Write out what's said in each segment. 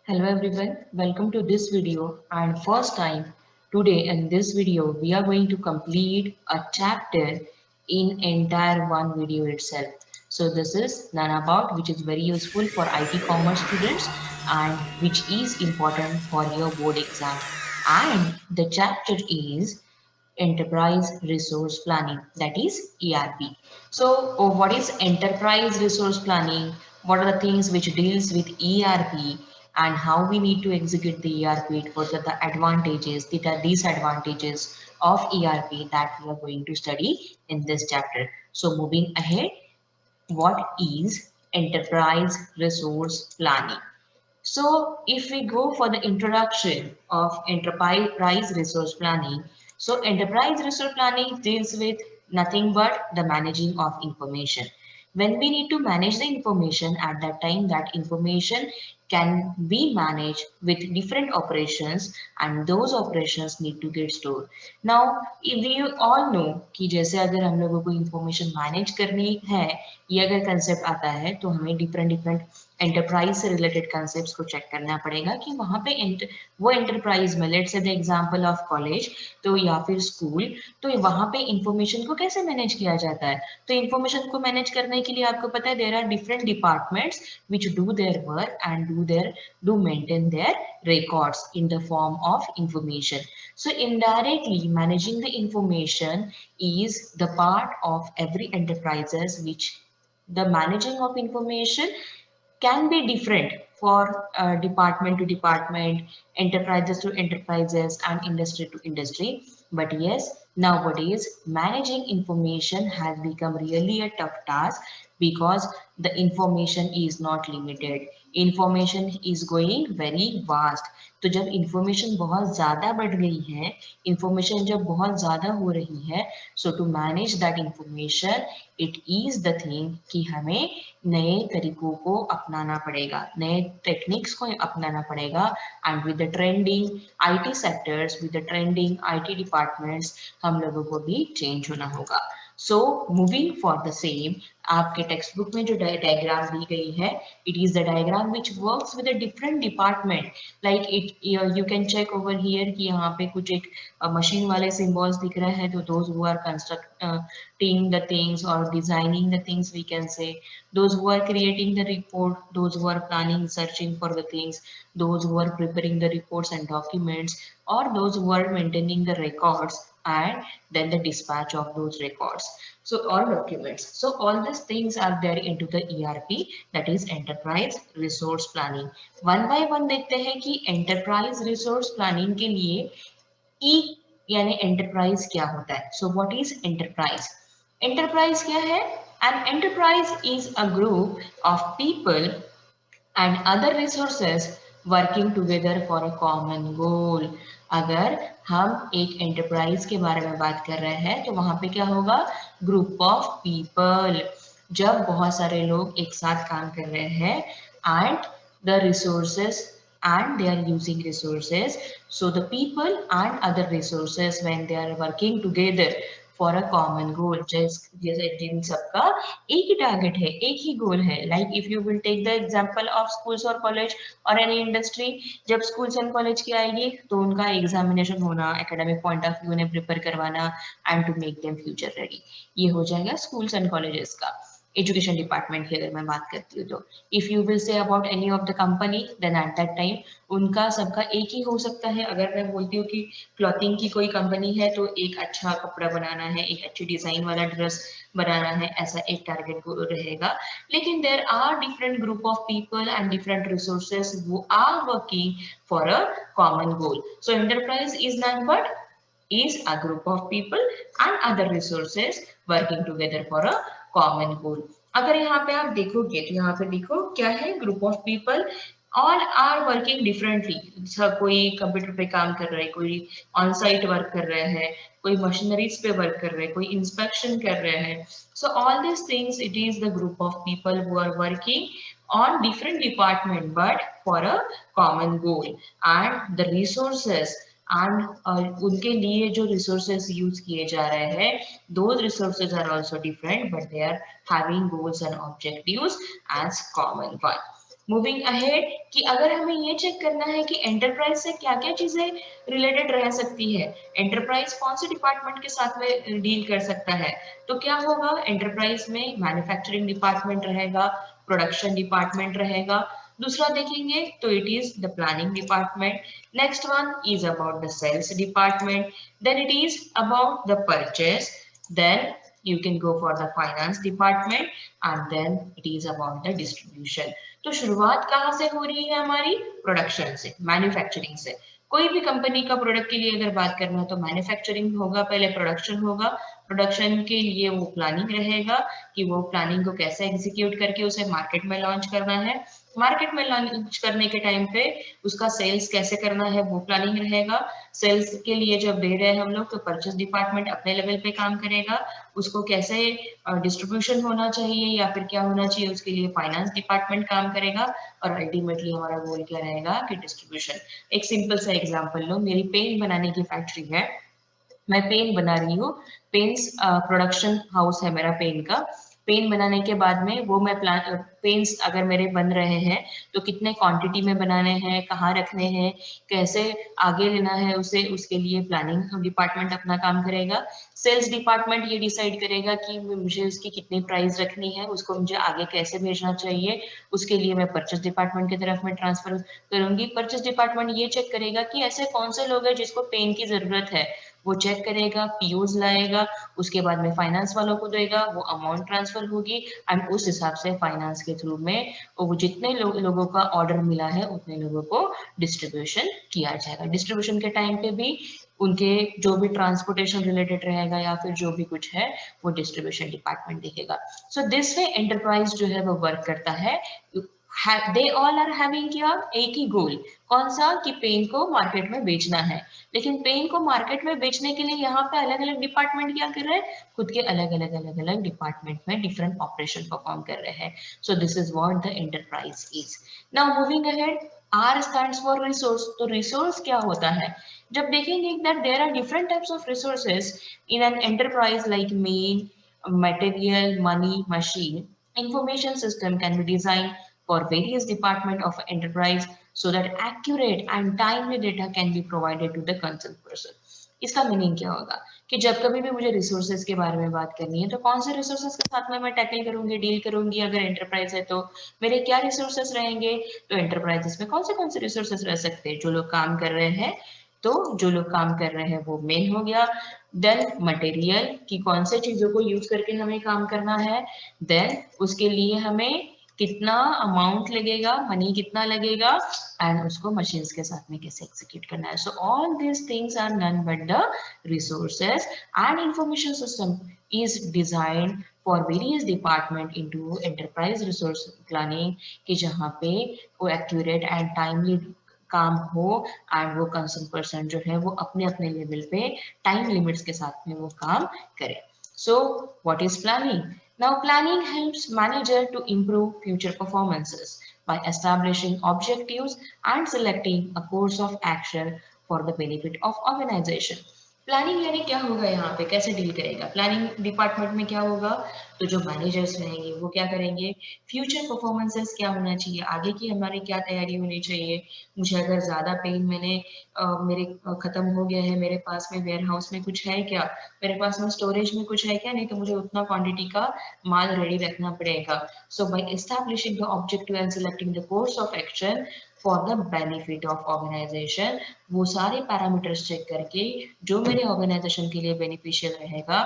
Hello everyone, welcome to this video and first time today in this video we are going to complete a chapter in entire one video itself. So this is none about which is very useful for IT commerce students and which is important for your board exam. And the chapter is Enterprise Resource Planning, that is ERP. So what is Enterprise Resource Planning? What are the things which deals with ERP and how we need to execute the ERP? What are the advantages, the disadvantages of ERP that we are going to study in this chapter. So moving ahead, what is Enterprise Resource Planning? So if we go for the introduction of enterprise resource planning, so enterprise resource planning deals with nothing but the managing of information. When we need to manage the information at that time, that information can be managed with different operations and those operations need to get stored. Now, if we all know कि जैसे अगर हम लोगों को information manage करनी है, ये अगर concept आता है तो हमें different एंटरप्राइज से रिलेटेड कंसेप्ट को चेक करना पड़ेगा कि वहां पे वो एंटरप्राइज में let's say the example of college तो या फिर स्कूल तो वहां पे इंफॉर्मेशन को कैसे मैनेज किया जाता है तो इंफॉर्मेशन को मैनेज करने के लिए आपको पता है there are different departments which do their work and do maintain their records in the form of information. So indirectly managing the information is the part of every enterprises which the managing of information can be different for department to department, enterprises to enterprises, and industry to industry. But yes, nowadays managing information has become really a tough task because the information is not limited. Information is going very vast. तो जब information बहुत ज़्यादा बढ़ गई है information जब बहुत ज़्यादा हो रही है so to manage that information it is the thing कि हमें नए तरीकों को अपनाना पड़ेगा नए टेक्निक्स को अपनाना पड़ेगा and with the trending IT sectors with the trending IT departments हम लोगों को भी चेंज होना होगा so moving for the same आपके टेक्स्ट बुक में जो डायग्राम दी गई है it is the diagram which works with a different department like it you can check over here कि यहाँ पे कुछ एक मशीन वाले सिंबल्स दिख रहे हैं तो those who are constructing the things और designing the things we can say those who are creating the report, those who are planning, searching for the things, those who are preparing the reports and documents, or those who are maintaining the records and then the dispatch of those records. So all documents. So all these things are there into the ERP that is enterprise resource planning. One by one देखते हैं कि enterprise resource planning के लिए E यानी enterprise क्या होता है. So what is enterprise? Enterprise क्या है? An enterprise is a group of people and other resources working together for a common goal. अगर हम एक एंटरप्राइज के बारे में बात कर रहे हैं तो वहां पे क्या होगा ग्रुप ऑफ पीपल जब बहुत सारे लोग एक साथ काम कर रहे हैं and the resources and they are using resources so the people and other resources when they are working together for a common गोल जैसे जिन सबका एक ही टारगेट है एक ही गोल है like if you will take the example of schools और college और any industry जब स्कूल्स एंड कॉलेज की आएगी तो उनका एग्जामिनेशन होना एकेडमिक पॉइंट ऑफ व्यू उन्हें प्रिपेयर करवाना and to make them future ready ये हो जाएगा स्कूल्स एंड कॉलेजेस का एजुकेशन डिपार्टमेंट की अगर मैं बात करती हूँ तो if you will say about any of the company then at that time उनका सबका एक ही हो सकता है अगर मैं बोलती हूँ कि क्लॉथिंग की कोई कंपनी है तो एक अच्छा कपड़ा बनाना है एक अच्छी डिजाइन वाला ड्रेस बनाना है ऐसा एक टारगेट रहेगा लेकिन there are different group of people and different resources वो are working for a common goal so enterprise is not but is a group of people and other resources working together for a common goal. अगर यहाँ पे आप देखोगे तो यहाँ पे देखो क्या है group of people all are working differently सब कोई कंप्यूटर पे काम कर रहा है कोई ऑन साइट वर्क कर रहे हैं कोई मशीनरीज पे वर्क कर रहे हैं कोई इंस्पेक्शन कर रहे हैं so all this things it is the group of people who are working on different department but for a common goal and the resources and उनके लिए जो resources use किए जा रहे हैं those resources are also different but they are having goals and objectives as common one moving ahead कि अगर हमें ये चेक करना है कि एंटरप्राइज से क्या क्या चीजें रिलेटेड रह सकती है, एंटरप्राइज कौन से डिपार्टमेंट के साथ में डील कर सकता है, तो क्या होगा, एंटरप्राइज में मैन्युफैक्चरिंग डिपार्टमेंट रहेगा, प्रोडक्शन डिपार्टमेंट रहेगा। दूसरा देखेंगे तो it is the planning department, next one is about the sales department, then it is about the purchase, then you can go for the finance department and then it is about the distribution। तो शुरुआत कहाँ से हो रही है हमारी, production से, manufacturing से। कोई भी कंपनी का प्रोडक्ट के लिए अगर बात करना है तो मैन्युफैक्चरिंग होगा, पहले प्रोडक्शन होगा, प्रोडक्शन के लिए वो प्लानिंग रहेगा कि वो प्लानिंग को कैसे एग्जीक्यूट करके उसे मार्केट में लॉन्च करना है, मार्केट में लॉन्च करने के टाइम पे उसका सेल्स कैसे करना है वो प्लानिंग रहेगा, सेल्स के लिए जब दे रहे हैं हम लोग तो परचेस डिपार्टमेंट अपने लेवल पे काम करेगा, उसको कैसे डिस्ट्रीब्यूशन होना चाहिए या फिर क्या होना चाहिए उसके लिए फाइनेंस डिपार्टमेंट काम करेगा, और अल्टीमेटली हमारा गोल क्या रहेगा कि डिस्ट्रीब्यूशन। एक सिंपल सा एग्जांपल लो, मेरी पेन बनाने की फैक्ट्री है, मैं पेन बना रही हूँ, पेन्स प्रोडक्शन हाउस है मेरा पेन का। पेन बनाने के बाद में वो मैं पेन्स अगर मेरे बन रहे हैं तो कितने क्वांटिटी में बनाने हैं, कहाँ रखने हैं, कैसे आगे लेना है उसे, उसके लिए प्लानिंग डिपार्टमेंट अपना काम करेगा। सेल्स डिपार्टमेंट ये डिसाइड करेगा कि मुझे उसकी कितनी प्राइस रखनी है, उसको मुझे आगे कैसे भेजना चाहिए, उसके लिए मैं परचेस डिपार्टमेंट की तरफ में ट्रांसफर करूंगी। परचेस डिपार्टमेंट ये चेक करेगा कि ऐसे कौन से लोग हैं जिसको पेन की जरूरत है, वो चेक करेगा, पीओज लाएगा, उसके बाद में फाइनेंस वालों को देगा, वो अमाउंट ट्रांसफर होगी एंड उस हिसाब से फाइनेंस के थ्रू में वो जितने लोगों का ऑर्डर मिला है उतने लोगों को डिस्ट्रीब्यूशन किया जाएगा। डिस्ट्रीब्यूशन के टाइम पे भी उनके जो भी ट्रांसपोर्टेशन रिलेटेड रहेगा या फिर जो भी कुछ है वो डिस्ट्रीब्यूशन डिपार्टमेंट देखेगा। सो दिस वे एंटरप्राइज जो है वो वर्क करता है। दे ऑल आर हैविंग क्या, एक ही गोल, कौन सा, कि पेन को मार्केट में बेचना है। लेकिन पेन को मार्केट में बेचने के लिए यहाँ पे अलग अलग डिपार्टमेंट क्या कर रहे हैं, खुद के अलग अलग डिपार्टमेंट में डिफरेंट ऑपरेशन परफॉर्म कर रहे हैं। So this is what the enterprise is. Now moving ahead, R stands for resource. तो रिसोर्स क्या होता है, जब देखेंगे that there are different types of resources in an enterprise like men, material, money, machine, information system can be designed for various department of enterprise so that accurate and timely data can be provided to the concerned person। इसका meaning क्या होगा कि जब कभी भी मुझे resources के बारे में बात करनी है तो कौन से रिसोर्सेज के साथ में मैं टैकल करूंगी, डील करूंगी। अगर एंटरप्राइज है तो मेरे क्या रिसोर्सेज रहेंगे, तो एंटरप्राइजेस में कौन से रिसोर्सेज रह सकते हैं, जो लोग काम कर रहे हैं, तो जो लोग काम कर रहे हैं वो मेन हो गया। देन मटेरियल की कौन से चीजों को यूज करके हमें काम करना है, देन उसके लिए हमें कितना अमाउंट लगेगा, मनी कितना लगेगा, एंड उसको मशीन्स के साथ में कैसे एग्जीक्यूट करना है। So all these things are none but the resources and information system is designed for various department into enterprise resource planning कि जहाँ पे वो accurate and timely काम हो एंड वो कंसर्न पर्सन जो है वो अपने अपने लेवल पे टाइम लिमिट्स के साथ में वो काम करे। So what is planning? Now planning helps manager to improve future performances by establishing objectives and selecting a course of action for the benefit of organization। Planning यानी क्या होगा, यहाँ पे कैसे डील करेगा, प्लानिंग डिपार्टमेंट में क्या होगा, तो जो मैनेजर्स रहेंगे वो क्या करेंगे, फ्यूचर परफॉर्मेंसेस क्या होना चाहिए, आगे की हमारी क्या तैयारी होनी चाहिए। मुझे अगर ज्यादा पेन मेरे खत्म हो गया है, मेरे पास में वेयर हाउस में कुछ है क्या, मेरे पास में स्टोरेज में कुछ है क्या, नहीं तो मुझे उतना क्वांटिटी का माल रेडी रखना पड़ेगा। So by establishing the objective and selecting the course of action for the benefit of organisation, वो सारे पैरामीटर्स चेक करके जो मेरे ऑर्गेनाइजेशन के लिए बेनिफिशियल रहेगा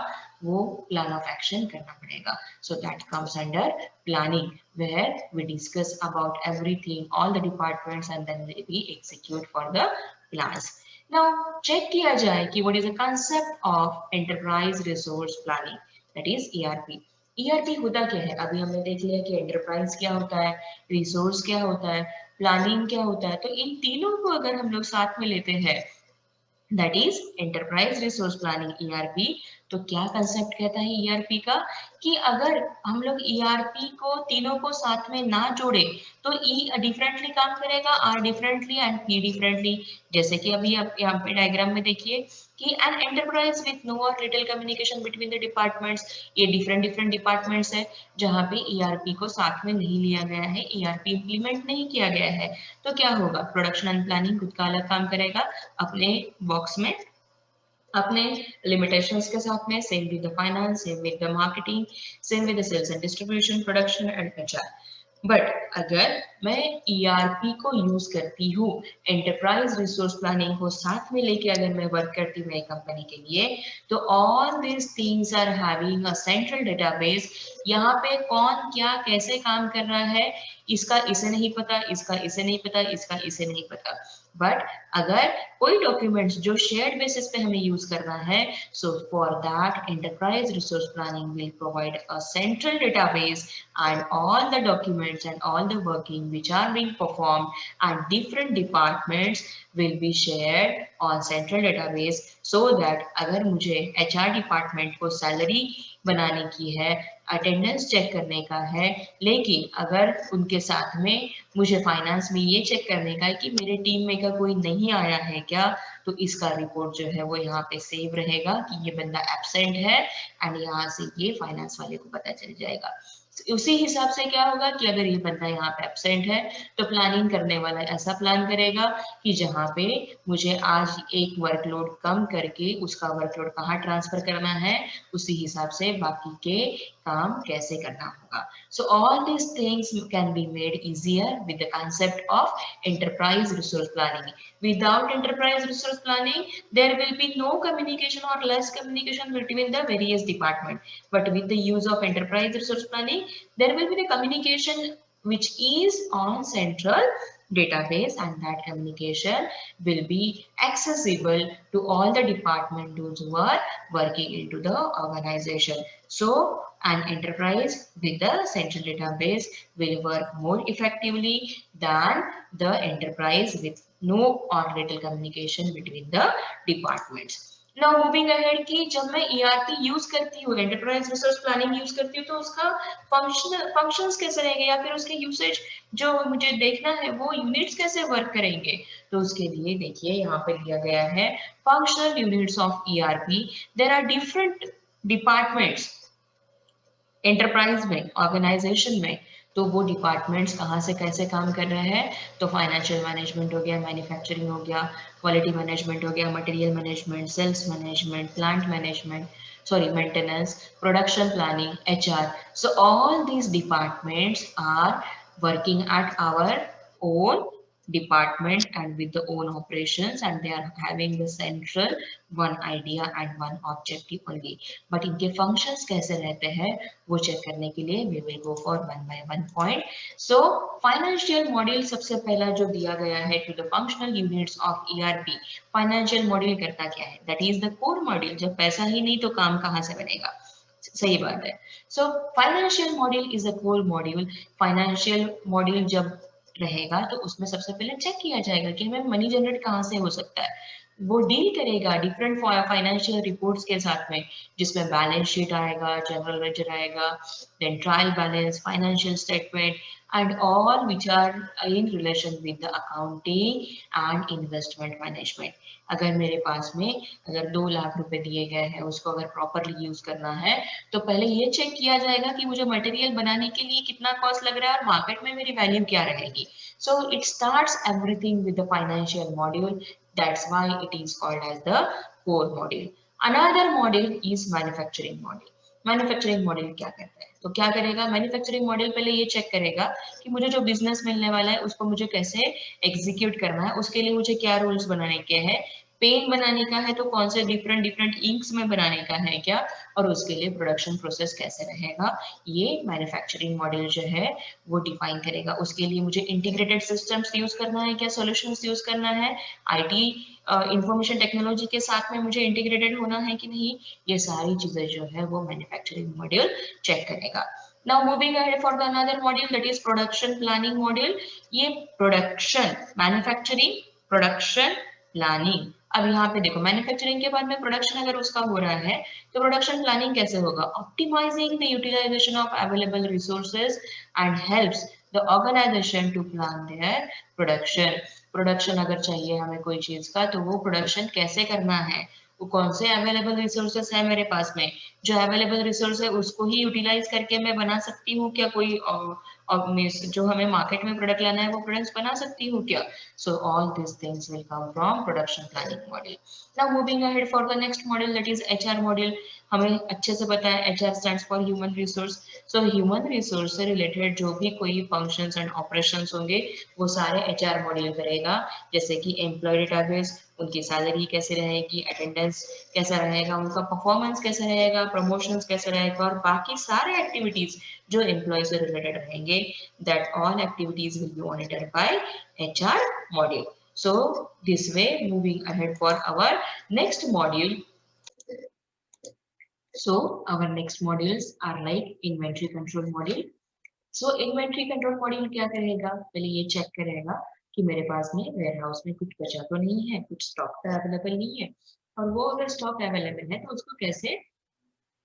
वो प्लान ऑफ एक्शन करना पड़ेगा। So that comes under planning, where we discuss about everything, all the departments, and then we execute for the plans. Now check किया जाए कि what is the concept of enterprise resource planning, that is ERP। ERP होता क्या है, अभी हमने देख लिया कि एंटरप्राइज क्या होता है, रिसोर्स क्या होता है, प्लानिंग क्या होता है। तो इन तीनों को अगर हम लोग साथ में लेते हैं, that is enterprise resource planning ERP, तो क्या कंसेप्ट कहता है ईआरपी का कि अगर हम लोग ईआरपी को तीनों को साथ में ना जोड़े तो ई डिफरेंटली काम करेगा, R differently and P differently. जैसे कि अभी आप यहाँ पे डायग्राम में देखिए कि एन एंटरप्राइज विथ नो और little communication between the departments, ये डिफरेंट डिफरेंट डिपार्टमेंट्स है जहाँ पे ईआरपी को साथ में नहीं लिया गया है, ईआरपी इंप्लीमेंट नहीं किया गया है। तो क्या होगा, प्रोडक्शन एंड प्लानिंग खुद का अलग काम करेगा अपने बॉक्स में, अपने लिमिटेशंस के साथ में, same with the finance, same with the marketing, same with the sales and distribution, production and HR. But अगर मैं ईआरपी को यूज करती हूँ, एंटरप्राइज रिसोर्स प्लानिंग को साथ में लेके अगर मैं वर्क करती हूँ एक कंपनी के लिए, तो all these things are having a central database. यहाँ पे कौन क्या कैसे काम कर रहा है, इसका इसे नहीं पता, इसका इसे नहीं पता, इसका इसे नहीं पता। बट अगर कोई डॉक्यूमेंट्स जो शेयर्ड बेसिस पे हमें यूज करना है, so for that enterprise resource planning will provide a central database and all the documents and all the working which are being performed and different departments will be shared on central database, so that अगर मुझे HR department को salary बनाने की है, attendance check करने का है, लेकिन अगर उनके साथ में मुझे फाइनेंस में ये चेक करने का है कि मेरे टीम में का कोई नहीं आया है क्या, तो इसका रिपोर्ट जो है वो यहाँ पे सेव रहेगा कि ये बंदा एब्सेंट है, एंड यहाँ से ये फाइनेंस वाले को पता चल जाएगा। उसी हिसाब से क्या होगा कि अगर ये बंदा यहाँ पे एब्सेंट है तो प्लानिंग करने वाला ऐसा प्लान करेगा कि जहाँ पे मुझे आज एक वर्कलोड कम करके उसका वर्कलोड कहाँ ट्रांसफर करना है, उसी हिसाब से बाकी के काम कैसे करना होगा। So all these things can be made easier with the concept of enterprise resource planning. Without enterprise resource planning, there will be no communication or less communication between the various departments. But with the use of enterprise resource planning, there will be the communication which is on central database, and that communication will be accessible to all the department those who are working into the organization. So an enterprise with the central database will work more effectively than the enterprise with no or little communication between the departments. Now moving ahead कि जब मैं ERP use करती हूँ, enterprise resource planning use करती हूँ, तो उसका functions कैसे रहेंगे या फिर उसके यूसेज जो मुझे देखना है वो यूनिट्स कैसे वर्क करेंगे। तो उसके लिए देखिए यहाँ पे दिया गया है functional units of ERP. There are different departments enterprise में, ऑर्गेनाइजेशन में, तो वो डिपार्टमेंट्स कहाँ से कैसे काम कर रहे हैं। तो फाइनेंशियल मैनेजमेंट हो गया, मैन्युफैक्चरिंग हो गया, क्वालिटी मैनेजमेंट हो गया, material management, sales management, plant management, sorry, maintenance, production planning, HR. So all these departments are working at our own department and with the own operations, and they are having the central one idea and one objective only. But इनके functions कैसे रहते हैं वो check करने के लिए we will go for one by one point. So financial module सबसे पहला जो दिया गया है to the functional units of ERP. Financial module करता क्या है, that is the core module. जब पैसा ही नहीं तो काम कहाँ से बनेगा, सही बात है। So financial module is a core module. Financial module जब रहेगा तो उसमें सबसे पहले चेक किया जाएगा कि हमें मनी जनरेट कहाँ से हो सकता है। वो डील करेगा डिफरेंट फाइनेंशियल रिपोर्ट्स के साथ में, जिसमें बैलेंस शीट आएगा, जनरल लेजर आएगा, then trial balance, financial statement, and all which are in relation with the accounting and investment management. अगर मेरे पास में अगर 2 लाख रुपए दिए गए हैं, उसको अगर प्रॉपरली यूज करना है तो पहले ये चेक किया जाएगा कि मुझे मटेरियल बनाने के लिए कितना कॉस्ट लग रहा है और मार्केट में मेरी वैल्यू क्या रहेगी। So it starts everything with the financial module. That's why it is called as the core module. Another module is manufacturing module. Manufacturing model क्या करता है, तो क्या करेगा मैन्युफैक्चरिंग मॉडल, पहले ये चेक करेगा कि मुझे जो बिजनेस मिलने वाला है उसको मुझे कैसे एग्जीक्यूट करना है, उसके लिए मुझे क्या रूल्स बनाने के हैं। पेन बनाने का है तो कौन से डिफरेंट डिफरेंट इंक्स में बनाने का है क्या, और उसके लिए प्रोडक्शन प्रोसेस कैसे रहेगा, ये मैन्युफैक्चरिंग मॉडल जो है वो डिफाइन करेगा। उसके लिए मुझे इंटीग्रेटेड सिस्टम्स यूज करना है क्या, सॉल्यूशंस यूज करना है, आईटी इंफॉर्मेशन टेक्नोलॉजी के साथ में मुझे इंटीग्रेटेड होना है कि नहीं, ये सारी चीजें जो है वो मैन्युफैक्चरिंग मॉड्यूल चेक करेगा। Now moving ahead for the another module, that is production planning module. ये प्रोडक्शन, मैन्युफैक्चरिंग, प्रोडक्शन, प्लानिंग अब यहाँ पे देखो मैन्युफैक्चरिंग के बाद में प्रोडक्शन अगर उसका हो रहा है तो प्रोडक्शन प्लानिंग कैसे होगा, optimising the utilisation of available resources and helps the organisation to plan their production. Production अगर चाहिए हमें कोई चीज का तो वो प्रोडक्शन कैसे करना है, वो कौन से अवेलेबल रिसोर्सेस है मेरे पास में, जो अवेलेबल रिसोर्स है उसको ही यूटिलाइज करके मैं बना सकती हूँ क्या, कोई जो हमें मार्केट में प्रोडक्ट लाना है वो प्रोडक्ट्स बना सकती हूँ क्या। So all these things will come from production planning module. Now moving ahead for the next module, that is HR module. हमें अच्छे से पता है HR stands for human resource. So human resource से related जो भी कोई functions and operations होंगे वो सारे HR module करेगा, जैसे कि employee database, उनकी सैलरी कैसे रहेगी, अटेंडेंस कैसा रहेगा, उनका परफॉर्मेंस कैसा रहेगा, प्रमोशंस कैसे रहेगा, और बाकी सारे एक्टिविटीज जो एम्प्लॉय से रिलेटेड रहेंगे, that all activities will be monitored by HR module. So this way, moving ahead for our next module. So our next modules are like inventory control module. So inventory control module क्या करेगा, पहले ये check करेगा कि मेरे पास में ware house में कुछ बचा तो नहीं है, कुछ स्टॉक तो अवेलेबल नहीं है, और वो अगर स्टॉक अवेलेबल है तो उसको कैसे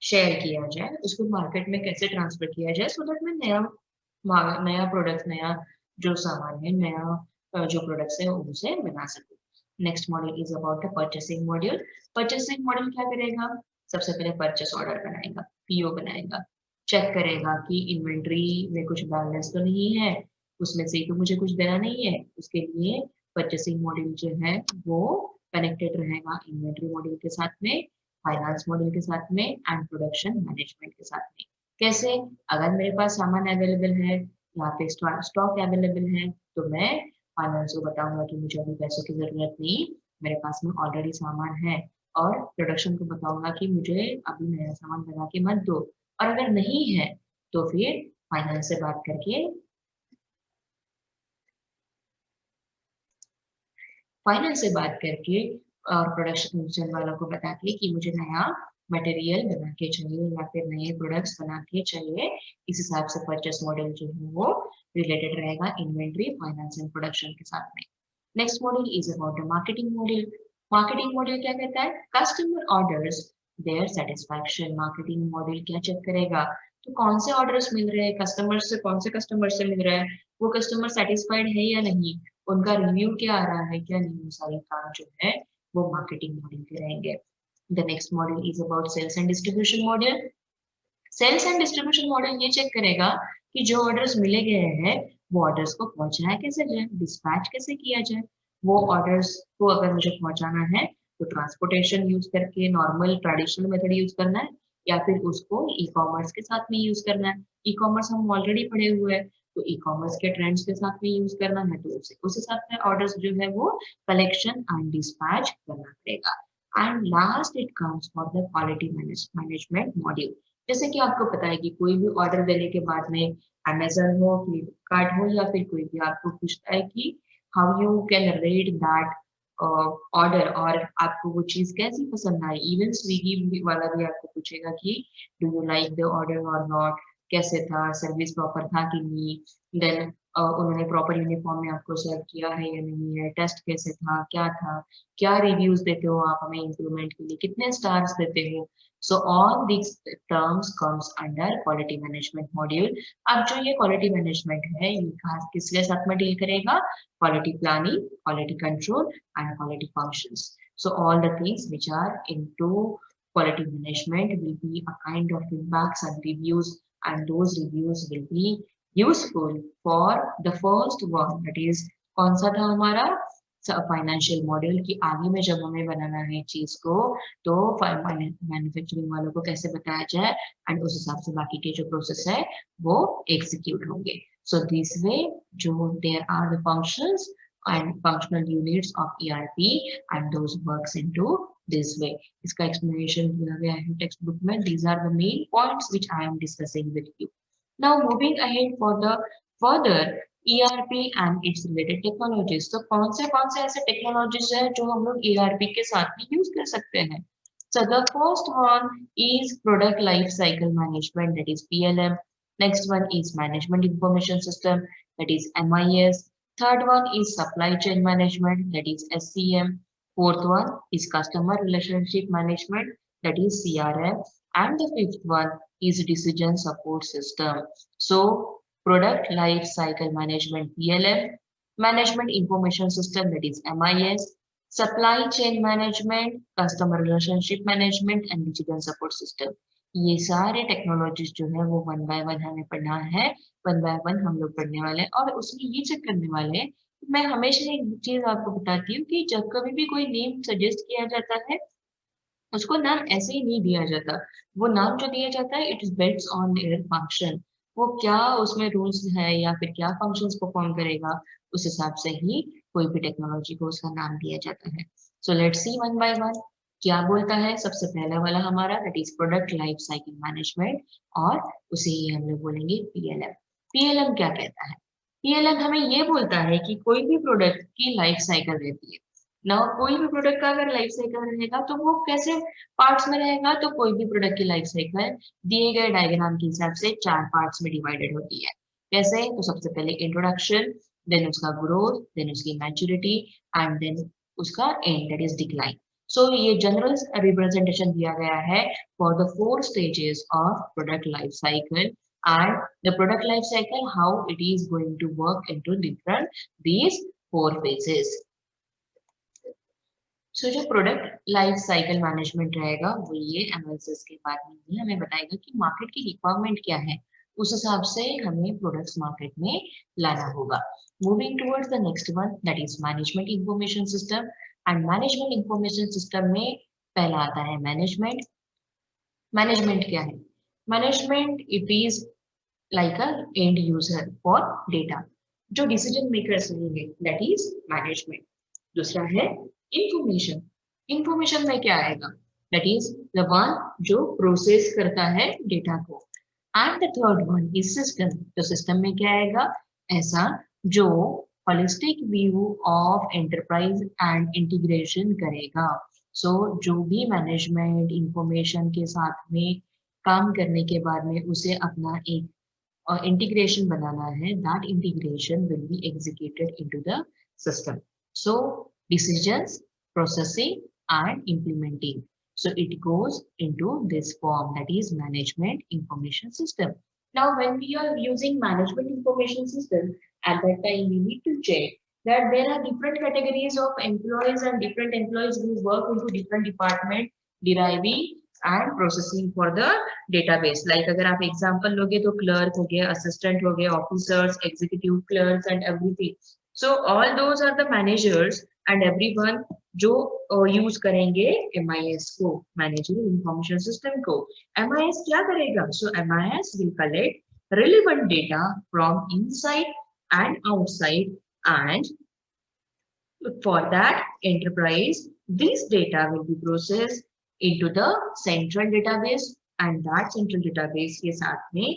शेयर किया जाए, उसको मार्केट में कैसे ट्रांसफर किया जाए, सो दैट मैं नया प्रोडक्ट, नया जो सामान है, नया जो प्रोडक्ट्स है उसे बना सकूं। Next module is about the purchasing module. Purchasing module क्या करेगा, सबसे पहले परचेस ऑर्डर बनाएगा, पीओ बनाएगा, चेक करेगा कि इन्वेंट्री में कुछ बैलेंस तो नहीं है, उसमें से तो मुझे कुछ देना नहीं है, उसके लिए परचेसिंग मॉड्यूल जो है वो कनेक्टेड रहेगा इन्वेंट्री मॉड्यूल के साथ में, फाइनेंस मॉड्यूल के साथ में एंड प्रोडक्शन मैनेजमेंट के साथ में। कैसे, अगर मेरे पास सामान अवेलेबल है, यहाँ पे स्टॉक अवेलेबल है, तो मैं फाइनेंस को बताऊंगा कि मुझे अभी पैसों की जरूरत नहीं, मेरे पास में ऑलरेडी सामान है, और प्रोडक्शन को बताऊंगा कि मुझे अभी नया सामान बना के मत दो, और अगर नहीं है तो फिर फाइनेंस से बात करके फाइनेंस से बात करके और प्रोडक्शन वालों को बता के कि मुझे नया मटेरियल बना के चाहिए या फिर नए प्रोडक्ट्स बना के चाहिए, इस हिसाब से परचेस मॉडल जो है वो रिलेटेड रहेगा इन्वेंट्री, फाइनेंस एंड प्रोडक्शन के साथ में। Next model is about the marketing model. Marketing model क्या कहता है, customer orders their satisfaction. Marketing model क्या चेक करेगा, तो कौन से ऑर्डर्स मिल रहे हैं कस्टमर से, कौन से कस्टमर से मिल रहा है, वो कस्टमर सेटिस्फाइड है या नहीं, उनका रिव्यू क्या आ रहा है क्या नहीं, वो सारे काम जो है वो मार्केटिंग मॉडल के रहेंगे। The next model is about sales and distribution model. Sales and distribution model ये चेक करेगा कि जो ऑर्डर्स मिले गए हैं वो ऑर्डर्स को पहुंचाया कैसे जाए, डिस्पैच कैसे किया जाए। वो ऑर्डर्स को अगर मुझे पहुंचाना है तो ट्रांसपोर्टेशन यूज करके नॉर्मल ट्रेडिशनल मेथड यूज करना है, या फिर उसको ई कॉमर्स के साथ में यूज करना है। ई कॉमर्स हम ऑलरेडी पढ़े हुए हैं, तो ई कॉमर्स के ट्रेंड्स के साथ में यूज करना है तो उस हिसाब से ऑर्डर्स जो है वो कलेक्शन एंड डिस्पैच करना पड़ेगा। And last it comes for the quality management module. जैसे कि आपको पता है कि कोई भी ऑर्डर देने के बाद में अमेजन हो, फ्लिपकार्ट हो, या फिर कोई भी आपको पूछता है कि how you can rate that order, और आपको वो चीज कैसी पसंद आई। इवन स्विगी वाला भी आपको पूछेगा कि do you like the order और नॉट, कैसे था, सर्विस प्रॉपर था कि नहीं, देन उन्होंने प्रॉपर यूनिफॉर्म में आपको सर्व किया है या नहीं है, टेस्ट कैसे था, क्या रिव्यूज देते हो आप हमें इम्प्रूवमेंट के लिए, कितने स्टार्स देते हो। So all these terms comes under quality management module. अब जो ये quality management है ये खास किसके साथ में डील करेगा, quality planning, quality control and quality functions. So all the things which are into quality management will be a kind of feedbacks and reviews, and those reviews will be useful for the first one, that is कौन सा था हमारा financial model, की आगे में जब हमें बनाना है चीज को तो मैन्युफैक्चरिंग वालों को कैसे बताया जाए, एंड उस हिसाब से बाकी के जो प्रोसेस है वो एग्जीक्यूट होंगे। सो दिस वे जो there are the functions and functional units of ERP and those works into this way. इसका एक्सप्लेनेशन दिया गया है टेक्स्ट बुक में। These are the main points which I am discussing with you. Now moving ahead for the further ERP and its related technologies। तो कौन से ऐसे technologies है जो हम लोग ERP के साथ में यूज कर सकते हैं। So the first one is product life cycle management, that is PLM. Next one is management information system, that is MIS. Third one is supply chain management, that is SCM. Fourth one is customer relationship management, that is CRM. And the fifth one is decision support system. So product life cycle management, PLM, management information system, that is MIS, supply chain management, customer relationship management and decision support system. ये सारे technologies जो है वो one by one हमें पढ़ना है, one by one हम लोग पढ़ने वाले हैं और उसमें ये चेक करने वाले हैं। मैं हमेशा एक चीज आपको बताती हूँ कि जब कभी भी कोई नेम सजेस्ट किया जाता है, उसको नाम ऐसे ही नहीं दिया जाता। वो नाम जो दिया जाता है, it is based on their function. वो क्या उसमें रूल्स है या फिर क्या फंक्शंस परफॉर्म करेगा, उस हिसाब से ही कोई भी टेक्नोलॉजी को उसका नाम दिया जाता है। So let's see one by one क्या बोलता है। सबसे पहला वाला हमारा that is product life cycle management, और उसे ही हम लोग बोलेंगे पीएलएम। पीएलएम क्या कहता है? पीएलएम हमें ये बोलता है कि कोई भी प्रोडक्ट की लाइफ साइकिल रहती है ना। कोई भी प्रोडक्ट का अगर लाइफ साइकिल रहेगा तो वो कैसे पार्ट्स में रहेगा, तो कोई भी प्रोडक्ट की लाइफ साइकिल दिए गए डायग्राम के हिसाब से चार पार्ट्स में डिवाइडेड होती है। कैसे? तो सबसे पहले इंट्रोडक्शन, देन उसका ग्रोथ, देन उसकी मैच्योरिटी एंड देन उसका एंड दैट इज डिक्लाइन। सो ये जनरल रिप्रेजेंटेशन दिया गया है for the four stages of product life cycle and the product life cycle, how it is going to work into different these four phases. सो जो product life cycle management रहेगा वो ये analysis के बाद में ही हमें बताएगा कि मार्केट की रिक्वायरमेंट क्या है, उस हिसाब से हमें प्रोडक्ट्स मार्केट में लाना होगा। Moving towards the next one that is management information system. And management information system में पहला आता है मैनेजमेंट। मैनेजमेंट क्या है? Management it is like a and user for data. जो डिसीजन मेकर्स रहेंगे दैट इज मैनेजमेंट। दूसरा है इंफॉर्मेशन। इंफॉर्मेशन में क्या आएगा? दैट इज द वन जो प्रोसेस करता है डेटा को। And the third one is system. तो सिस्टम में क्या आएगा? ऐसा जो holistic view of enterprise and integration करेगा। सो जो भी मैनेजमेंट इंफॉर्मेशन के साथ में काम करने के बाद में उसे अपना एक integration banana hai, that integration will be executed into the system. So decisions, processing and implementing. So it goes into this form, that is management information system. Now when we are using management information system, at that time we need to check that there are different categories of employees and different employees who work into different department deriving and processing for the database. Like अगर आप example लोगे तो clerk हो गया, assistant हो गया, officers, executive clerks and everything. So all those are the managers and everyone जो use करेंगे MIS को, Managerial Information System को। MIS क्या करेगा? So MIS will collect relevant data from inside and outside, and for that enterprise, this data will be processed into the central database, and that central database के साथ में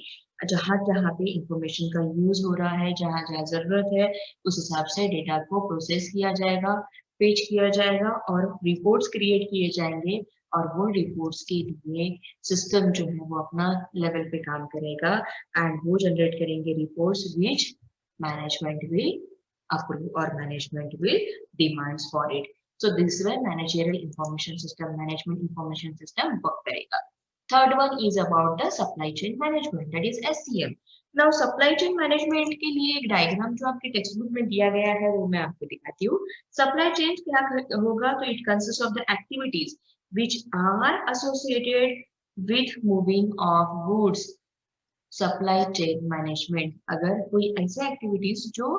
जहाँ जहाँ पे information का यूज हो रहा है, जहाँ जहाँ जरूरत है, उस हिसाब से डेटा को प्रोसेस किया जाएगा, पेज किया जाएगा और रिपोर्ट्स क्रिएट किए जाएंगे। और वो रिपोर्ट्स के लिए सिस्टम जो है वो अपना लेवल पे काम करेगा एंड वो जनरेट करेंगे reports which management will approve or management will demands for it. So this way managerial information system, management information system work करेगा। Third one is about the supply chain management, that is SCM. Now supply chain management के लिए एक diagram जो आपके text book में दिया गया है वो मैं आपको दिखाती हूँ। Supply chain क्या होगा? तो it consists of the activities which are associated with moving of goods. Supply chain management, अगर कोई ऐसे एक्टिविटीज जो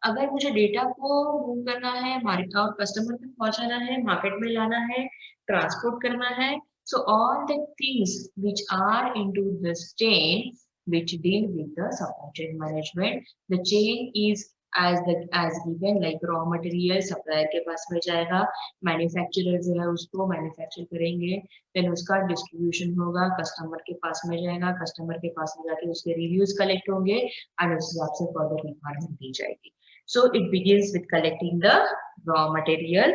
अगर मुझे डेटा को मूव करना है, मार्केट और कस्टमर तक पहुंचाना है, मार्केट में लाना है, ट्रांसपोर्ट करना है, so all the things which are into this chain which deal with the supply chain management. The chain is as given, like raw material supplier के पास में जाएगा, मैन्युफैक्चरर जो है उसको मैन्युफैक्चर करेंगे, देन उसका डिस्ट्रीब्यूशन होगा, कस्टमर के पास में जाएगा, कस्टमर के पास में जाके उसके रिव्यूज कलेक्ट होंगे एंड उस हिसाब से फर्दर रिक्वायरमेंट दी जाएगी। So it begins with collecting the raw material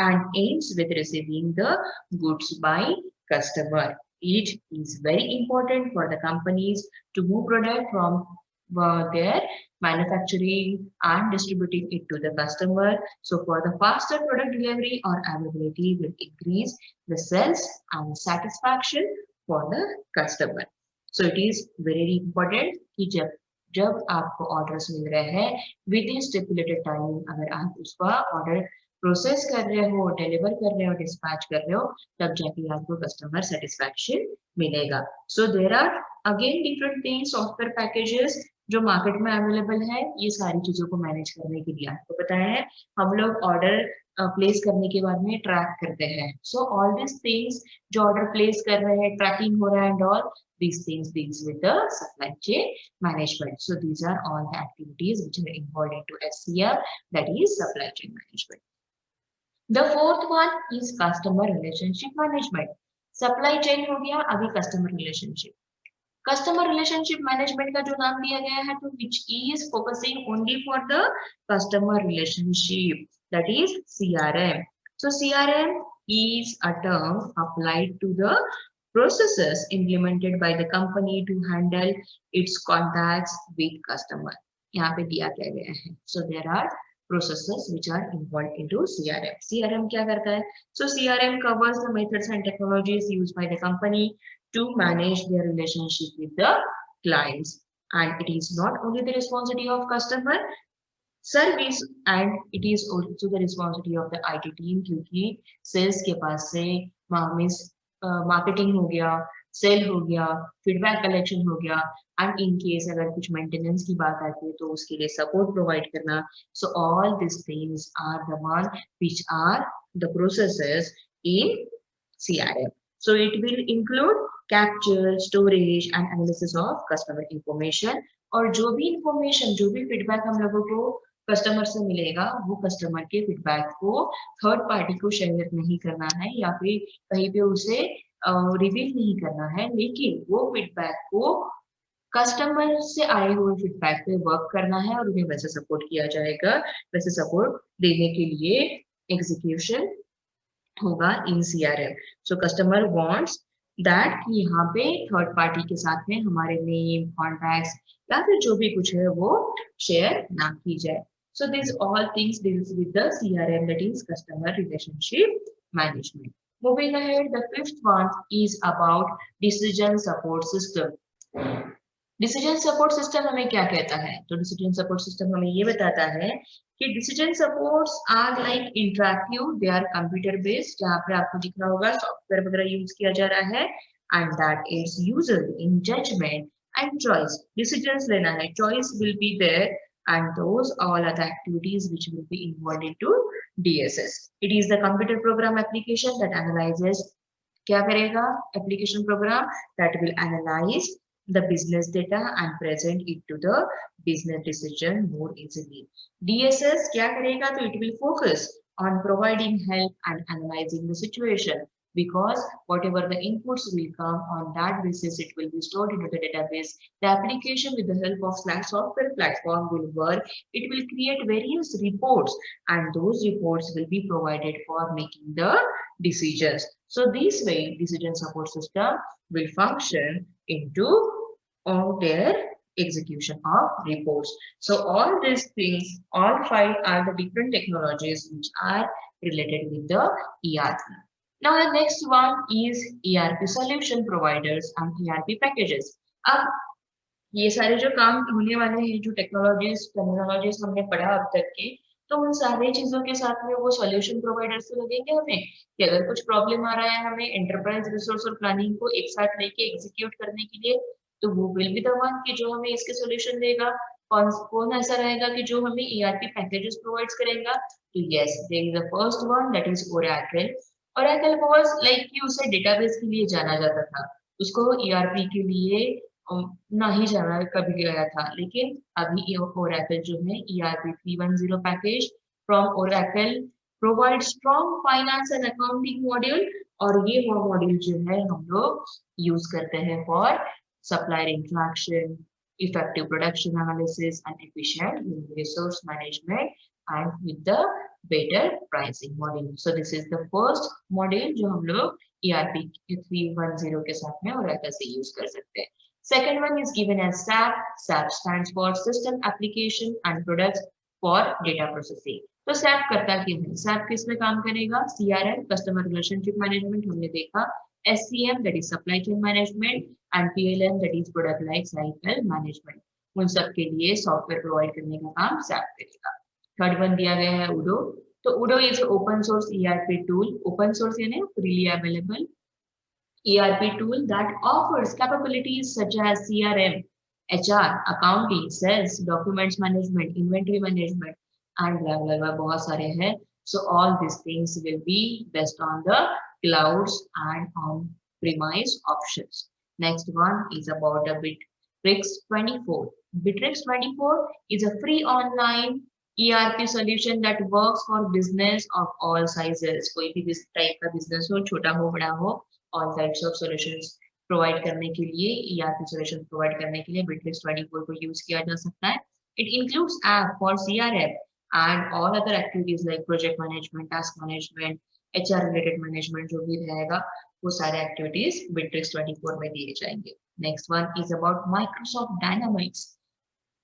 and ends with receiving the goods by customer. It is very important for the companies to move product from their manufacturing and distributing it to the customer. So for the faster product delivery or availability will increase the sales and satisfaction for the customer. So it is very important कि जब जब आपको orders मिल रहे हैं with in stipulated timing, अगर आप उसका order process कर रहे हो, डिलीवर कर रहे हो, डिस्पैच कर रहे हो, तब जाके आपको कस्टमर सेटिस्फैक्शन मिलेगा. So there are again different things, software packages जो मार्केट में अवेलेबल है. ये सारी चीजों को मैनेज करने के लिए आपको पता है हम लोग ऑर्डर प्लेस करने के बाद में ट्रैक करते हैं. सो ऑल दिस थिंग्स जो ऑर्डर प्लेस कर रहे हैं, ट्रैकिंग हो रहा है and all these things deals with the supply chain management. So these are all the activities which are involved into SCM, that is supply chain management. The fourth one is customer relationship management. Supply chain हो गया, अभी customer relationship. Customer relationship management का जो नाम दिया गया है तो which is focusing only for the customer relationship, that is CRM. So CRM is a term applied to the processes implemented by the company to handle its contacts with customer. यहाँ पे दिया क्या गया है. So there are processes which are involved into CRM. CRM क्या करता है? So CRM covers the methods and technologies used by the company to manage their relationship with the clients, and it is not only the responsibility of customer service and it is also the responsibility of the IT team, क्योंकि sales के पास से marketing हो गया, cell हो गया, feedback collection हो गया, and in case अगर कुछ मेंटेनेंस की बात आती है तो उसके लिए सपोर्ट प्रोवाइड करना. So all this things are the one which are the processes in CRM. So it will include capture, storage and analysis of customer information. और जो भी इंफॉर्मेशन, जो भी फीडबैक हम लोगों को कस्टमर से मिलेगा वो कस्टमर के फीडबैक को थर्ड पार्टी को शेयर नहीं करना है या फिर कहीं पे उसे रिवील नहीं करना है, लेकिन वो फीडबैक को कस्टमर से आए हुए फीडबैक पे वर्क करना है और उन्हें वैसे सपोर्ट किया जाएगा, वैसे सपोर्ट देने के लिए एग्जीक्यूशन होगा इन CRM. So customer wants that कि यहाँ पे थर्ड पार्टी के साथ में हमारे नेम, कॉन्टैक्ट्स या फिर जो भी कुछ है वो शेयर ना की जाए. So this all things deals with the CRM, that is customer relationship management. Moving ahead, the fifth one is about decision support system. Decision support system हमें क्या कहता है? तो डिसीजन सपोर्ट सिस्टम हमें ये बताता है कि decision supports are like interactive, they are computer based, जहाँ पे आपको दिख रहा होगा सॉफ्टवेयर वगैरह यूज किया जा रहा है, and that is user in judgement and choice. Decisions लेना है, choice will be there and those all other activities which will be involved into DSS. It is the computer program application that analyzes, क्या करेगा? Application program that will analyze the business data and present it to the business decision more easily. DSS क्या करेगा? तो it will focus on providing help and analyzing the situation, because whatever the inputs will come, on that basis it will be stored into the database. The application with the help of Slack software platform will work. It will create various reports and those reports will be provided for making the decisions. So this way decision support system will function into on their execution of reports. So all these things, all five are the different technologies which are related with the ERP. Now the next one is ERP solution providers and ERP packages. अब ये सारे जो काम होने वाले हैं, जो technologies terminologies हमने पढ़ा अब तक के, तो उन सारी चीजों के साथ में वो सॉल्यूशन प्रोवाइडर्स तो लगेंगे हमें कि अगर कुछ प्रॉब्लम आ रहा है हमें एंटरप्राइज रिसोर्स और प्लानिंग को एक साथ लेके एग्जीक्यूट करने के लिए, तो वो विल बी द वन कि जो हमें इसके सॉल्यूशन देगा. कौन ऐसा रहेगा कि जो हमें ERP पैकेजेस प्रोवाइड करेगा? तो yes, there is the first one, that is Oracle. Oracle was like कि उसे डेटाबेस के लिए जाना जाता था, उसको ERP के लिए ना ही जाना कभी गया था, लेकिन अभी ओरेकल जो है ERP 310 package from Oracle provide strong finance and accounting module, और ये वो मॉड्यूल जो है हम लोग यूज करते हैं for supplier interaction, effective production analysis and efficient human resource management and with the better pricing model. So this is the first model जो हम लोग ERP 310 के साथ में Oracle से यूज कर सकते हैं. Second one is given as SAP. SAP stands for System Application and Products for Data Processing. तो SAP करता क्या है? SAP किस में काम करेगा? CRM, Customer Relationship Management हमने देखा, SCM that is Supply Chain Management and PLM that is Product Life Cycle Management. उन सब के लिए सॉफ्टवेयर प्रोवाइड करने का काम SAP करेगा. थर्ड वन दिया गया है उडो. तो Odoo is open source ERP tool. Open source यानी freely available ERP tool that offers capabilities such as CRM, HR, accounting, sales, documents management, inventory management, and blah blah blah. बहुत सारे हैं. So all these things will be based on the clouds and on-premise options. Next one is about the Bittrex 24. Bittrex 24 is a free online ERP solution that works for business of all sizes. कोई भी type का business हो, छोटा हो बड़ा हो, all types of solutions provide करने के लिए, ERP solutions provide करने के लिए Bittrex 24 को use किया जा सकता है. It includes app for CRM and all other activities like project management, task management, HR related management जो भी रहेगा, वो सारे activities Bittrex 24 में दिए जाएंगे. Next one is about Microsoft Dynamics.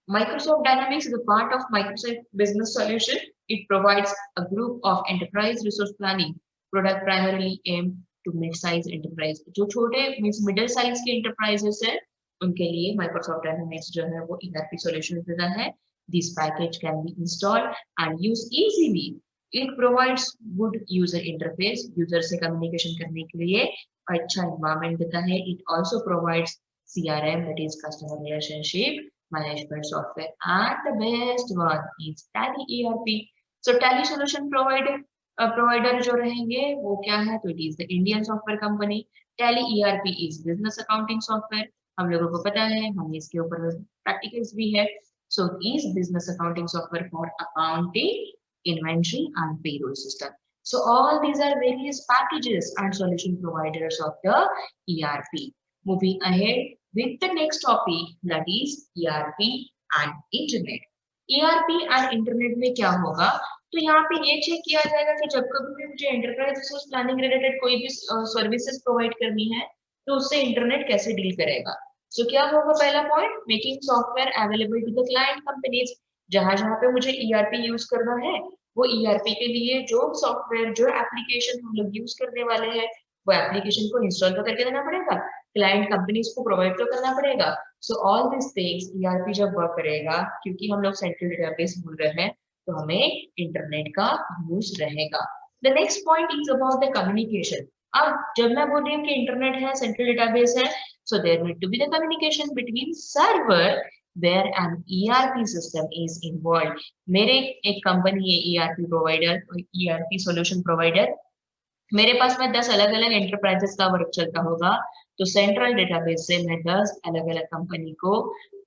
Microsoft Dynamics is a part of Microsoft Business Solution. It provides a group of enterprise resource planning product primarily aimed to mid-size enterprise. जो छोटे means middle size के enterprises है, उनके लिए Microsoft Dynamics जो है वो ERP solution देता है. This package can be installed and used easily. It provides good user interface. User से communication करने के लिए अच्छा environment देता है. It also provides CRM, that is customer relationship management software, and the best one is Tally ERP. So Tally solution provider जो रहेंगे वो क्या है? तो it is the Indian software company. Tally ERP is business accounting software. हम लोगों को पता है, हम इसके ऊपर practicals भी है. So is business accounting software for accounting, inventory and payroll system. So all these are various packages and solution providers of the ERP. Moving ahead with the next topic, that is ERP and Internet. ERP and Internet में क्या होगा? तो यहाँ पे ये check किया जाएगा कि जब कभी भी मुझे एंटरप्राइज रिसोर्स प्लानिंग रिलेटेड कोई भी सर्विसेज प्रोवाइड करनी है, तो उससे इंटरनेट कैसे डील करेगा. सो क्या होगा? पहला point, making software available to the client companies. जहां जहां पे मुझे ERP यूज करना है, वो ERP के लिए जो सॉफ्टवेयर, जो एप्लीकेशन हम लोग यूज करने वाले हैं, वो एप्लीकेशन को इंस्टॉल तो करके देना पड़ेगा, क्लाइंट कंपनीज को प्रोवाइड तो करना पड़ेगा. सो ऑल दिस थिंग्स ERP जब वर्क करेगा, क्योंकि हम लोग सेंट्रल डेटाबेस बोल रहे हैं, तो हमें इंटरनेट का यूज रहेगा. The next point is about the communication. अब जब मैं बोल रही हूँ कि इंटरनेट है, सेंट्रल डेटाबेस है, so there need to be the communication between server where an ERP system is involved. मेरे एक कंपनी है ERP provider, ERP solution provider, मेरे पास में 10 अलग अलग एंटरप्राइजेस का वर्क चलता होगा, तो सेंट्रल डेटाबेस से मैं 10 अलग अलग कंपनी को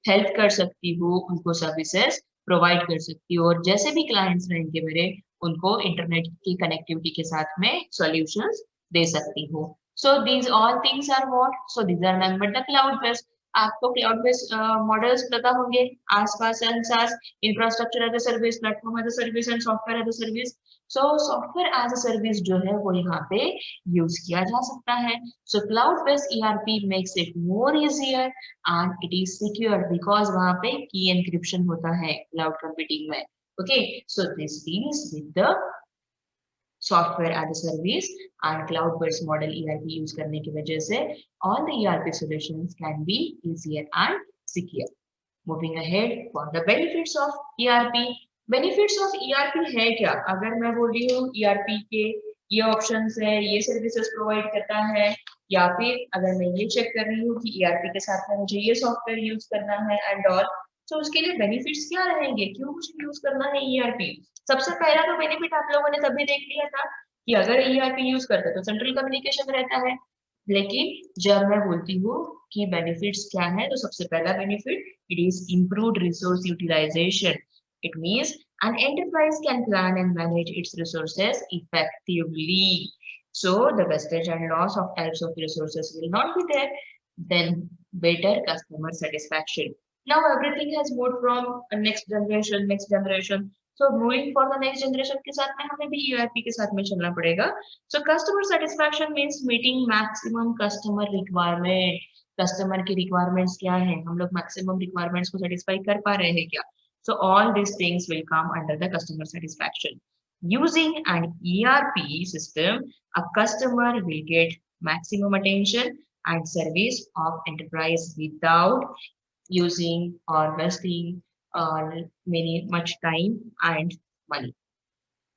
हेल्प कर सकती हूँ, उनको सर्विसेज प्रोवाइड कर सकती हूँ, और जैसे भी क्लाइंट्स रहेंगे मेरे, उनको इंटरनेट की कनेक्टिविटी के साथ में सॉल्यूशंस दे सकती हूँ. So these all things are what? So these are nothing but the cloud based. आपको क्लाउड बेस्ड मॉडल्स पता होंगे, IaaS PaaS and SaaS, infrastructure as a service, platform as a service and software as a service. So software as a service जो है वो यहाँ पे use किया जा सकता है. So cloud based ERP makes it more easier and it is secure, because वहां पे की एनक्रिप्शन होता है क्लाउड कंप्यूटिंग में. Okay, so this deals with the software as a service and cloud based model ERP use करने की वजह से all the ERP solutions can be easier and secure. Moving ahead for the benefits of ERP. Benefits of ERP है क्या? अगर मैं बोल रही हूँ ERP के ये ऑप्शंस है, ये सर्विसेज प्रोवाइड करता है, या फिर अगर मैं ये चेक कर रही हूँ कि ERP के साथ में मुझे ये सॉफ्टवेयर यूज करना है एंड ऑल, तो उसके लिए बेनिफिट्स क्या रहेंगे, क्यों मुझे यूज करना है ERP? सबसे पहला तो बेनिफिट आप लोगों ने तभी देख लिया था कि अगर ERP यूज करते तो सेंट्रल कम्युनिकेशन रहता है. लेकिन जब मैं बोलती हूँ कि बेनिफिट्स क्या है, तो सबसे पहला benefit, it is improved resource utilisation. It means an enterprise can plan and manage its resources effectively. So the wastage and loss of types of resources will not be there. Then better customer satisfaction. Now everything has moved from next generation. So moving for the next generation के साथ में हमें भी ERP के साथ में चलना पड़ेगा. So customer satisfaction means meeting maximum customer requirement. Customer की रिक्वायरमेंट्स क्या है, हम लोग मैक्सिमम रिक्वायरमेंट्स को सेटिस्फाई कर पा रहे हैं क्या. So all these things will come under the customer satisfaction. Using an ERP system, a customer will get maximum attention and service of enterprise without using or wasting many much time and money.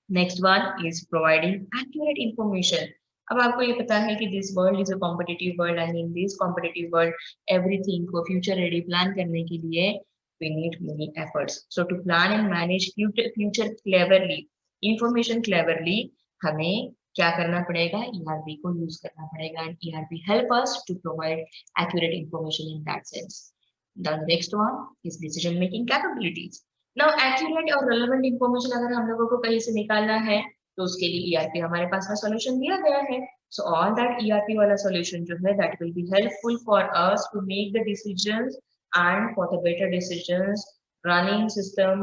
Next one is providing accurate information. अब आपको ये पता है कि this world is a competitive world and in this competitive world everything को future ready plan करने के लिए we need many efforts. So to plan and manage future cleverly, information cleverly, हमें क्या करना पड़ेगा, ERP को use करना पड़ेगा and ERP help us to provide accurate information in that sense. The next one is decision making capabilities. Now accurate और relevant information अगर हम लोगों को कहीं से निकालना है तो उसके लिए ERP हमारे पास में solution दिया गया है. So all that ERP वाला solution जो है that will be helpful for us to make the decisions and for the better decisions, running system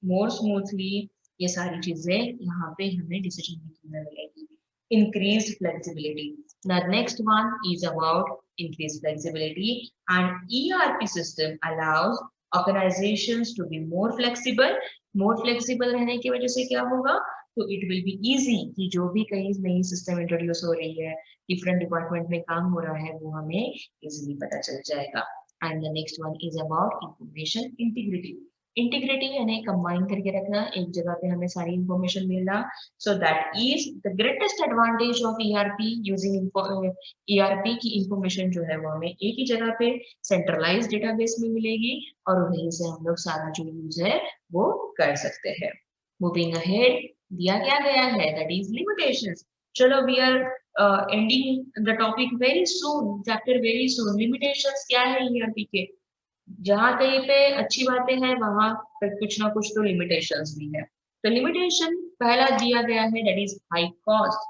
more smoothly. ये सारी चीजें यहाँ पे हमें decision making में मिलेगी. Increased flexibility. The next one is about increased flexibility and ERP system allows organizations to be more flexible. More flexible रहने की वजह से क्या होगा, तो it will be easy कि जो भी कहीं नई सिस्टम इंट्रोड्यूस हो रही है, डिफरेंट डिपार्टमेंट में काम हो रहा है, वो हमें इजीली पता चल जाएगा. And the next one is about information integrity. Integrity यानी कंबाइन करके रखना, एक जगह पे हमें सारी इंफॉर्मेशन मिलना. सो that is the greatest advantage of ERP. Using ERP की इंफॉर्मेशन जो है वो हमें एक ही जगह पे सेंट्रलाइज डेटाबेस में मिलेगी और वहीं से हम लोग सारा जो यूज है वो कर सकते हैं. मूविंग अहेड, दिया क्या गया है, दैट इज लिमिटेशंस. चलो we are ending the topic very soon, chapter very soon. Limitations क्या है ERP के, जहां कहीं पे अच्छी बातें हैं वहां पर कुछ ना कुछ तो लिमिटेशंस भी है. तो लिमिटेशन पहला दिया गया है that is high cost.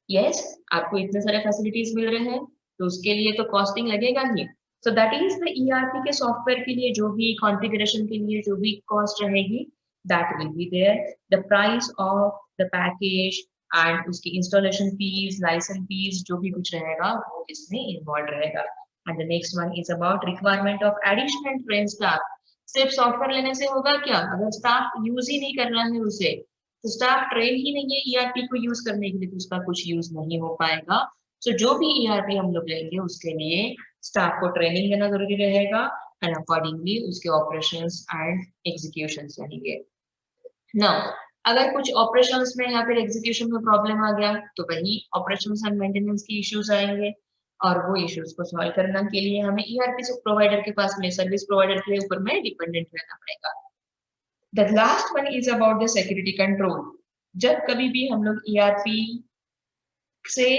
Yes, आपको इतने सारे फैसिलिटीज मिल रहे हैं तो उसके लिए तो कॉस्टिंग लगेगा ही. So that is the ERP के सॉफ्टवेयर के लिए जो भी कॉन्फ़िगरेशन के लिए जो भी कॉस्ट रहेगी that will be there. The price of the package and उसकी इंस्टॉलेशन फीस, लाइसेंस फीस, जो भी कुछ रहेगा वो इसमें इन्वॉल्व रहेगा. And the next one is about requirement of additional trained staff. सिर्फ सॉफ्टवेयर लेने से होगा क्या, अगर स्टाफ यूज ही नहीं कर रहा है उसे, तो स्टाफ ट्रेन ही नहीं है ERP को यूज करने के लिए, तो उसका कुछ यूज नहीं हो पाएगा. सो जो भी ERP हम लोग लेंगे उसके लिए स्टाफ को ट्रेनिंग देना जरूरी रहेगा एंड अकॉर्डिंगली उसके ऑपरेशंस एंड एग्जीक्यूशंस रहेंगे. नाउ अगर कुछ ऑपरेशंस में या फिर एग्जीक्यूशन में प्रॉब्लम आ गया तो वही ऑपरेशंस एंड मेंटेनेंस की इश्यूज आएंगे और वो इश्यूज को सॉल्व करने के लिए हमें ERP प्रोवाइडर के पास में, सर्विस प्रोवाइडर के ऊपर में डिपेंडेंट रहना पड़ेगा. The last one is about the security control. जब कभी भी हम लोग ERP से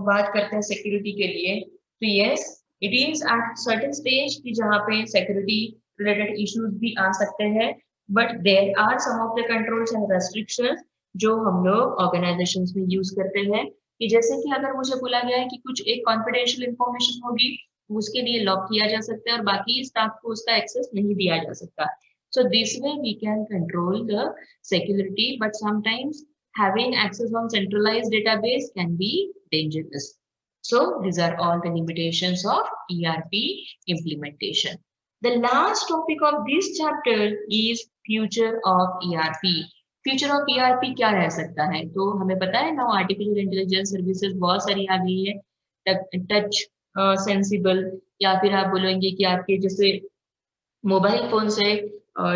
बात करते हैं सिक्योरिटी के लिए, तो yes it is at certain stage कि जहाँ पे सिक्योरिटी रिलेटेड इश्यूज भी आ सकते हैं, but there are some of the controls and restrictions जो हम लोग ऑर्गेनाइजेशंस में यूज करते हैं. कि जैसे कि अगर मुझे बोला गया है कि कुछ एक कॉन्फिडेंशियल इंफॉर्मेशन होगी, उसके लिए लॉक किया जा सकता है और बाकी स्टाफ को उसका एक्सेस नहीं दिया जा सकता. So this way we can control the security, but sometimes having access on centralized database can be dangerous. So these are all the limitations of ERP implementation. The last topic of this chapter is future of ERP. Future of ERP क्या रह सकता है, तो हमें पता है now artificial intelligence services बहुत सारी आ गई है. टच सेंसिबल या फिर आप बोलेंगे कि आपके जैसे मोबाइल फोन से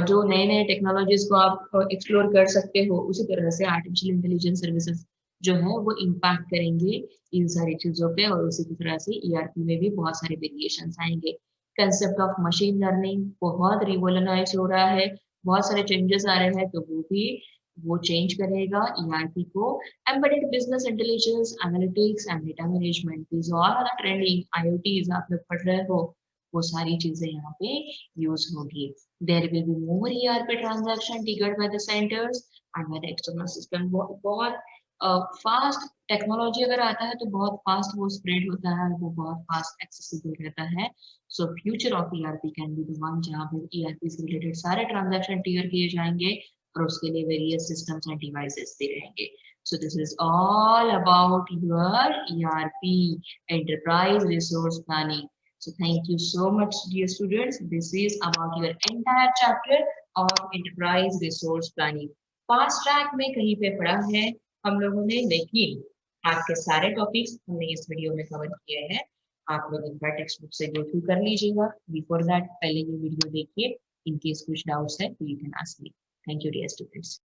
जो नए नए टेक्नोलॉजीज को आप एक्सप्लोर कर सकते हो, उसी तरह से आर्टिफिशियल इंटेलिजेंस सर्विसेज जो है वो इम्पैक्ट करेंगे इन सारी चीजों पे और उसी की तरह से ERP में भी बहुत सारे वेरिएशंस आएंगे. कंसेप्ट ऑफ मशीन लर्निंग बहुत रिवोल्यूशनाइज हो रहा है, बहुत सारे चेंजेस आ रहे हैं, तो वो चेंज करेगा ERP को. Embedded business intelligence, analytics and data management, this all are trending. IoT आप लोग पढ़ रहे हो, वो सारी चीजें यहाँ पे यूज होगी. There will be more ERP transaction triggered by the centers and by the external system. बहुत फास्ट टेक्नोलॉजी अगर आता है तो बहुत फास्ट वो स्प्रेड होता है, वो बहुत फास्ट एक्सेसिबल रहता है. So future of ERP can be the one जहाँ पे ERP से रिलेटेड सारे ट्रांजैक्शन ट्रिगर किए जाएंगे और उसके लिए वेरियस सिस्टम्स एंड डिवाइसेस भी रहेंगे. So this is all about your ERP, enterprise resource planning. So thank you so much, dear students. This is about your entire chapter of enterprise resource planning. Fast track में कहीं पे पढ़ा है हम लोगों ने, लेकिन आपके सारे टॉपिक्स हमने इस वीडियो में कवर किए हैं। आप लोग एक बार टेक्स्ट बुक से गो थ्रू कर लीजिएगा। बिफोर दैट पहले ये वीडियो देखिए। इन केस कुछ डाउट्स है तो you can ask me. Thank you dear students.